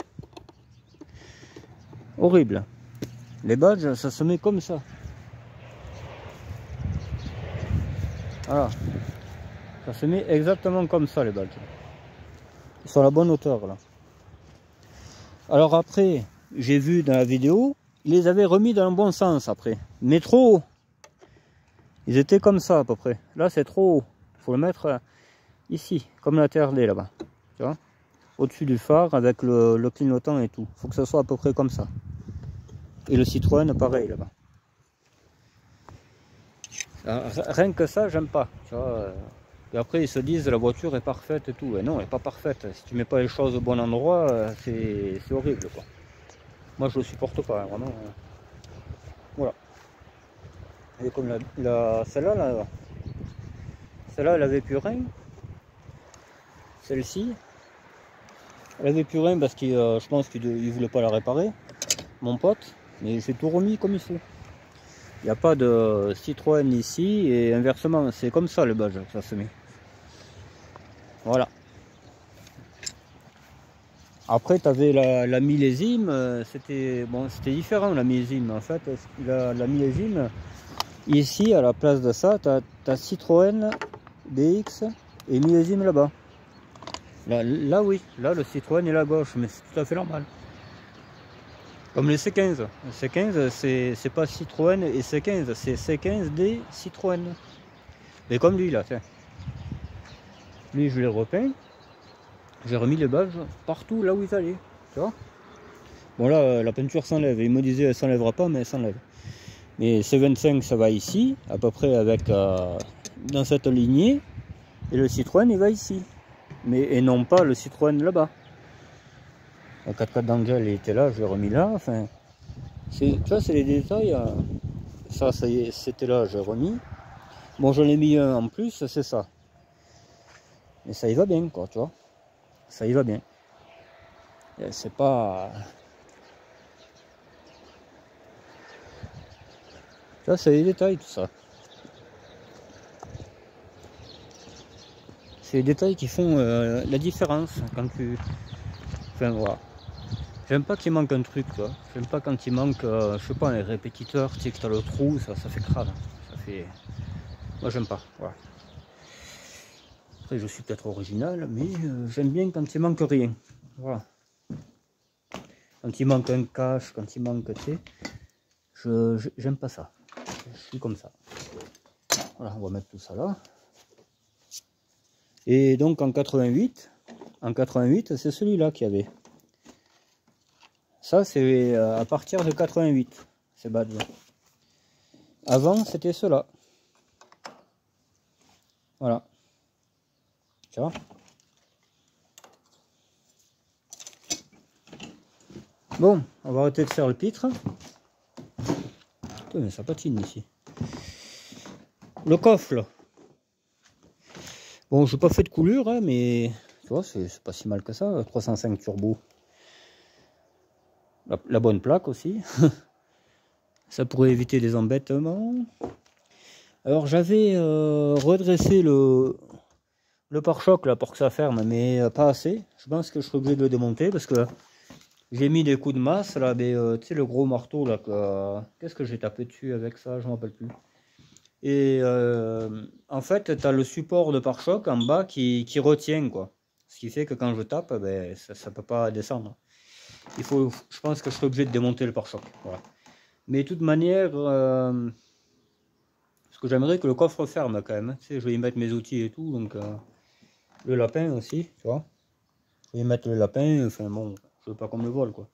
Horrible. Les badges, ça se met comme ça. Voilà. Ça se met exactement comme ça, les badges. Ils sont à la bonne hauteur, là. Alors après, j'ai vu dans la vidéo, ils les avaient remis dans le bon sens après. Mais trop haut. Ils étaient comme ça, à peu près. Là, c'est trop haut. Il faut le mettre ici, comme la TRD, là-bas. Tu vois, au-dessus du phare, avec le clignotant et tout. Il faut que ça soit à peu près comme ça. Et le Citroën, pareil, là-bas. Rien que ça, j'aime pas. Tu vois, et après, ils se disent la voiture est parfaite et tout. Et non, elle n'est pas parfaite. Si tu mets pas les choses au bon endroit, c'est horrible, quoi. Moi, je le supporte pas, hein, vraiment. Voilà. Et comme celle-là, celle-là, elle avait plus rien. Celle-ci, elle avait plus rien parce que je pense qu'il voulait pas la réparer, mon pote. Mais j'ai tout remis comme il faut. Il n'y a pas de Citroën ici et inversement, c'est comme ça le badge que ça se met. Voilà. Après, tu avais la millésime, c'était bon, c'était différent la millésime. En fait, la millésime, ici, à la place de ça, tu as Citroën BX et millésime là-bas. Là, oui, là, le Citroën est à gauche, mais c'est tout à fait normal. Comme les C15. Le C15, c'est pas Citroën et C15, c'est C15 des Citroën. Mais comme lui, là, tiens. Lui, je l'ai repeint. J'ai remis les badges partout là où ils allaient. Tu vois. Bon, là, la peinture s'enlève. Il me disait, elle s'enlèvera pas, mais elle s'enlève. Mais C25, ça va ici, à peu près avec dans cette lignée. Et le Citroën, il va ici. Mais, et non pas le Citroën là-bas. Le 4x4 d'Angel, il était là, je l'ai remis là. Enfin, tu vois, c'est les détails. Ça y est, c'était là, j'ai remis. Bon, j'en ai mis un en plus, c'est ça. Mais ça y va bien, quoi, tu vois. Ça y va bien. C'est pas... Tu vois, c'est les détails, tout ça. C'est les détails qui font la différence quand tu... Enfin, voilà. J'aime pas qu'il manque un truc, quoi. J'aime pas quand il manque, je sais pas, un répétiteur, tu sais que t'as le trou, ça fait crade. Ça fait... Moi, j'aime pas, voilà. Après, je suis peut-être original, mais j'aime bien quand il manque rien. Voilà. Quand il manque un cache, quand il manque, tu sais, j'aime pas ça. Je suis comme ça. Voilà, on va mettre tout ça là. Et donc en 88, c'est celui-là qu'il y avait. Ça, c'est à partir de 88, ces badges. Avant, c'était cela. Voilà. Tu vois? Bon, on va arrêter de faire le pitre. Putain, mais ça patine ici. Le coffre, là. Bon, je n'ai pas fait de coulure, hein, mais tu vois, c'est pas si mal que ça. 305 turbo. La bonne plaque aussi. Ça pourrait éviter des embêtements. Alors, j'avais redressé le pare-choc là pour que ça ferme, mais pas assez. Je pense que je serai obligé de le démonter parce que j'ai mis des coups de masse là, mais tu sais, le gros marteau là. Qu'est-ce que j'ai tapé dessus avec ça? Je ne me rappelle plus. Et en fait, tu as le support de pare-choc en bas qui retient, quoi. Ce qui fait que quand je tape, ben, ça ne peut pas descendre. je pense que je serai obligé de démonter le pare-choc. Voilà. Mais de toute manière, parce que j'aimerais que le coffre ferme quand même. Tu sais, je vais y mettre mes outils et tout, donc le lapin aussi, tu vois. Je vais y mettre le lapin, enfin bon, je veux pas qu'on me le vole quoi.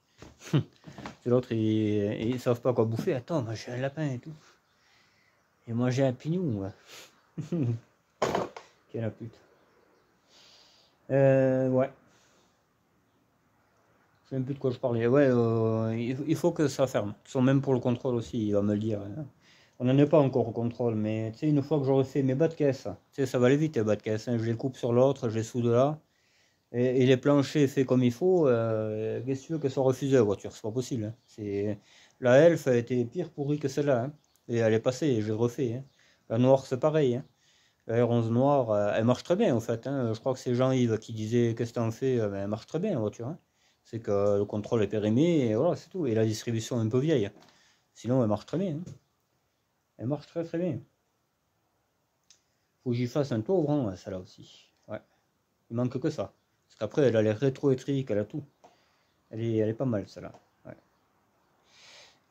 C'est l'autre, ils savent pas quoi bouffer. Attends, moi j'ai un lapin et tout. Et moi j'ai un pignou. Ouais. Quelle la pute. Ouais. Je sais même plus de quoi je parlais. Ouais, il faut que ça ferme. Même pour le contrôle aussi, il va me le dire, hein. On n'en est pas encore au contrôle, mais tu sais, une fois que j'aurai fait mes bas de caisse, tu sais, ça va aller vite les bas de caisse, hein. Je les coupe sur l'autre, je les soude là. Et les planchers faits comme il faut, qu'est-ce que tu veux que ça soit refusé la voiture? C'est pas possible, hein. La Elf a été pire pourrie que celle-là, hein. Et elle est passée, je l'ai refait, hein. La noire, c'est pareil, hein. La R11 noire, elle marche très bien en fait, hein. Je crois que c'est Jean-Yves qui disait qu'est-ce que t'en fais, ben, elle marche très bien la voiture, hein. C'est que le contrôle est périmé et voilà, c'est tout. Et la distribution est un peu vieille. Sinon, elle marche très bien, hein. Elle marche très très bien. Faut que j'y fasse un tour ouvrant, ouais, celle-là aussi. Ouais. Il manque que ça. Parce qu'après, elle a les rétroélectriques, elle a tout. Elle est pas mal celle-là. Ouais.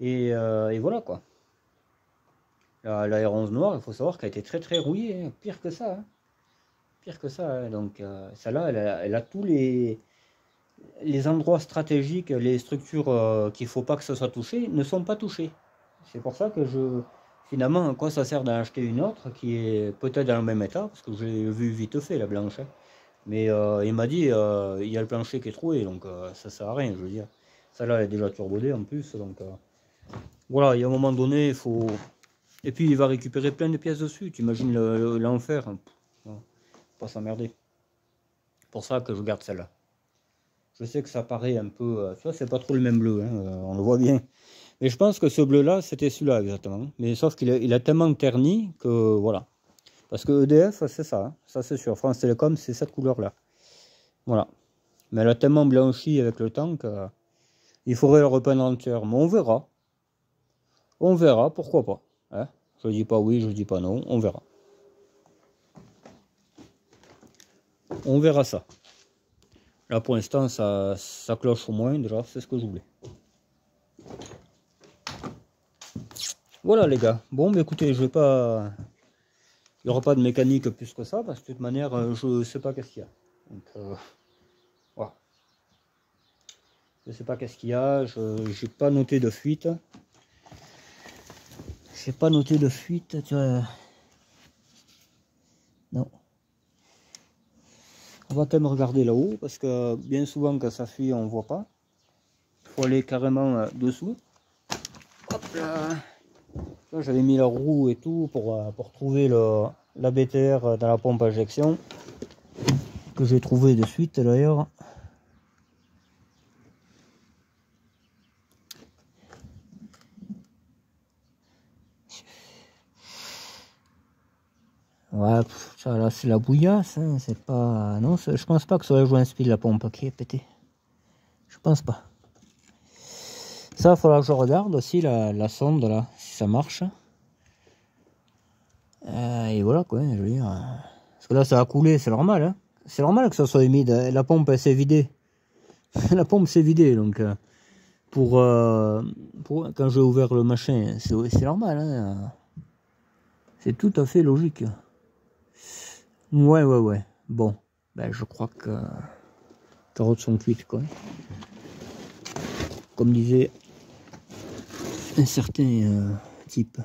Et voilà quoi. La R11 noire, il faut savoir qu'elle a été très très rouillée, hein. Pire que ça, hein. Pire que ça, hein. Donc celle-là, elle a tous les endroits stratégiques, les structures qu'il ne faut pas que ce soit touché, ne sont pas touchées. C'est pour ça que finalement, à quoi ça sert d'en acheter une autre qui est peut-être dans le même état, parce que j'ai vu vite fait la blanche, hein. Mais il m'a dit, il y a le plancher qui est troué, donc ça sert à rien, je veux dire. Celle-là elle est déjà turbodée en plus, donc voilà, il y a un moment donné, il faut. Et puis il va récupérer plein de pièces dessus, tu imagines l'enfer, hein. Pas s'emmerder. Pour ça que je garde celle-là. Je sais que ça paraît un peu. Tu vois, c'est pas trop le même bleu, hein, on le voit bien. Mais je pense que ce bleu-là, c'était celui-là exactement. Mais sauf qu'il a tellement terni que voilà. Parce que EDF, c'est ça, hein. Ça c'est sûr. France Télécom, c'est cette couleur-là. Voilà. Mais elle a tellement blanchi avec le temps qu'il faudrait la repeindre entière. Mais on verra. On verra, pourquoi pas, hein. Je dis pas oui, je dis pas non, on verra. On verra ça. Là pour l'instant, ça cloche au moins, déjà, c'est ce que je voulais. Voilà les gars. Bon, mais écoutez, je vais pas. Il n'y aura pas de mécanique plus que ça, parce que de toute manière, je sais pas qu'est-ce qu'il y a. Donc, voilà. Je sais pas qu'est-ce qu'il y a, je n'ai pas noté de fuite. J'ai pas noté de fuite, tu vois. Non. On va quand même regarder là-haut, parce que bien souvent quand ça fuit, on voit pas. Il faut aller carrément dessous. Hop là. J'avais mis la roue et tout pour trouver la BTR dans la pompe à injection. Que j'ai trouvé de suite d'ailleurs. Ouais, ça là c'est la bouillasse, hein, c'est pas. Non, je pense pas que ça aurait joué un speed la pompe qui est pété. Je pense pas. Ça, il faudra que je regarde aussi la sonde là, si ça marche. Et voilà quoi, je veux dire. Parce que là ça a coulé, c'est normal, hein. C'est normal que ça soit humide. La pompe elle s'est vidée. La pompe s'est vidée, donc quand j'ai ouvert le machin, c'est normal, hein. C'est tout à fait logique. Ouais. Bon, ben je crois que carottes sont cuites quoi. Comme disait un certain type.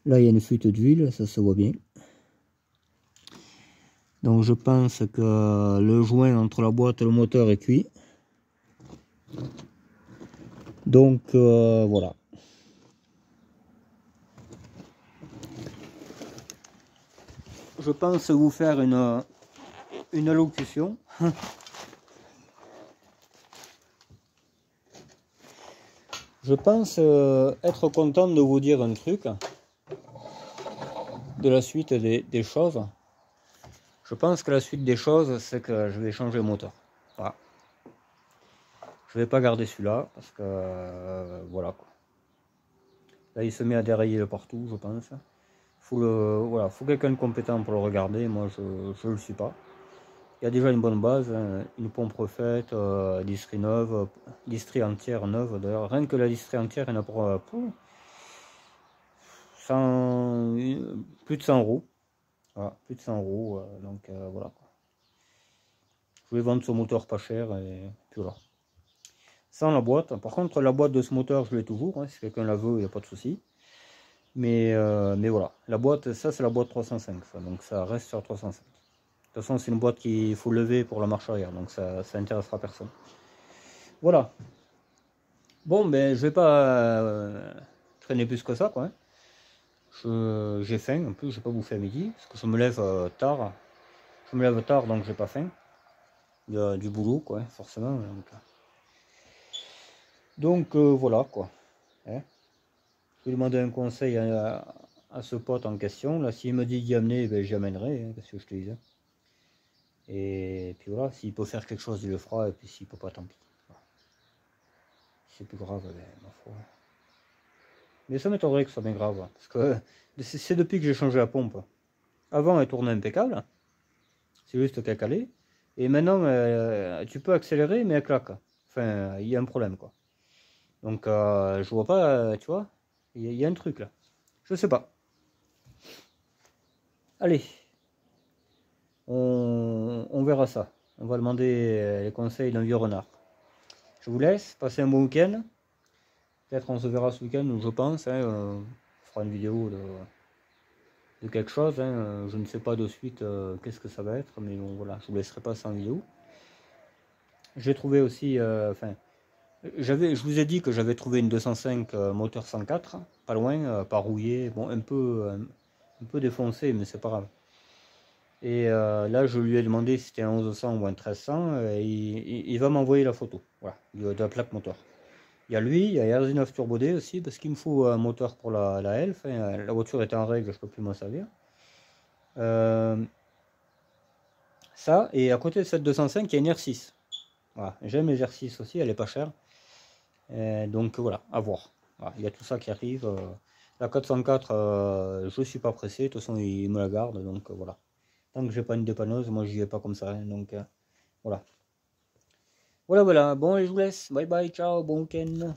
Là il y a une fuite d'huile, ça se voit bien. Donc je pense que le joint entre la boîte et le moteur est cuit. Donc voilà. Je pense vous faire une allocution. Je pense être content de vous dire un truc de la suite des choses. Je pense que la suite des choses, c'est que je vais changer le moteur. Voilà. Je vais pas garder celui-là parce que voilà quoi. Là, il se met à dérailler de partout, je pense. Faut quelqu'un de compétent pour le regarder. Moi, je le suis pas. Il y a déjà une bonne base, hein, une pompe refaite, listrie neuve, listrie entière neuve. D'ailleurs, rien que la listrie entière, il y en a pour 100, plus de 100 euros. Voilà, plus de 100 euros. Donc voilà. Je voulais vendre ce moteur pas cher et puis voilà. Sans la boîte. Par contre, la boîte de ce moteur, je l'ai toujours. Hein, si quelqu'un la veut, il n'y a pas de souci. Mais voilà. La boîte, ça, c'est la boîte 305. Ça, donc ça reste sur 305. De toute façon, c'est une boîte qu'il faut lever pour la marche arrière. Donc ça intéressera personne. Voilà. Bon, ben, je vais pas traîner plus que ça, quoi. Hein. J'ai faim. En plus, j'ai pas bouffé à midi. Parce que je me lève tard. Je me lève tard, donc j'ai pas faim. Il y a du boulot, quoi, forcément. Donc voilà, quoi. Hein. Je vais demander un conseil à ce pote en question. Là, s'il me dit d'y amener, ben, j'y amènerai, hein, qu'est-ce que je te disais. Et puis voilà, s'il peut faire quelque chose, il le fera. Et puis s'il peut pas, tant pis. Voilà. Si c'est plus grave, ben, ma foi. Mais ça m'étonnerait que ce soit bien grave. Parce que c'est depuis que j'ai changé la pompe. Avant, elle tournait impeccable. C'est juste qu'elle calait. Et maintenant, tu peux accélérer, mais elle claque. Enfin, il y a un problème, quoi. Donc, je vois pas, tu vois. Il y a un truc là. Je sais pas. Allez, on verra ça. On va demander les conseils d'un vieux renard. Je vous laisse, passez un bon week-end. Peut-être on se verra ce week-end, je pense. Hein, on fera une vidéo de quelque chose. Hein. Je ne sais pas de suite qu'est-ce que ça va être, mais bon voilà, je vous laisserai pas sans vidéo. J'ai trouvé aussi, je vous ai dit que j'avais trouvé une 205 moteur 104, pas loin, pas rouillé, bon un peu défoncé, mais c'est pas grave. Et là, je lui ai demandé si c'était un 1100 ou un 1300, et il va m'envoyer la photo, voilà, de la plaque moteur. Il y a lui, il y a RZ9 Turbo D aussi, parce qu'il me faut un moteur pour la Elf. Hein. La voiture était en règle, je peux plus m'en servir. Ça, et à côté de cette 205, il y a une R6. Voilà, j'aime les R6 aussi, elle est pas chère. Donc voilà, à voir. Voilà, il y a tout ça qui arrive. La 404, je suis pas pressé, de toute façon, il me la garde, donc voilà. Tant que j'ai pas une dépanneuse, moi j'y vais pas comme ça. Hein, donc voilà. Voilà, bon, et je vous laisse. Bye bye, ciao, bon week-end.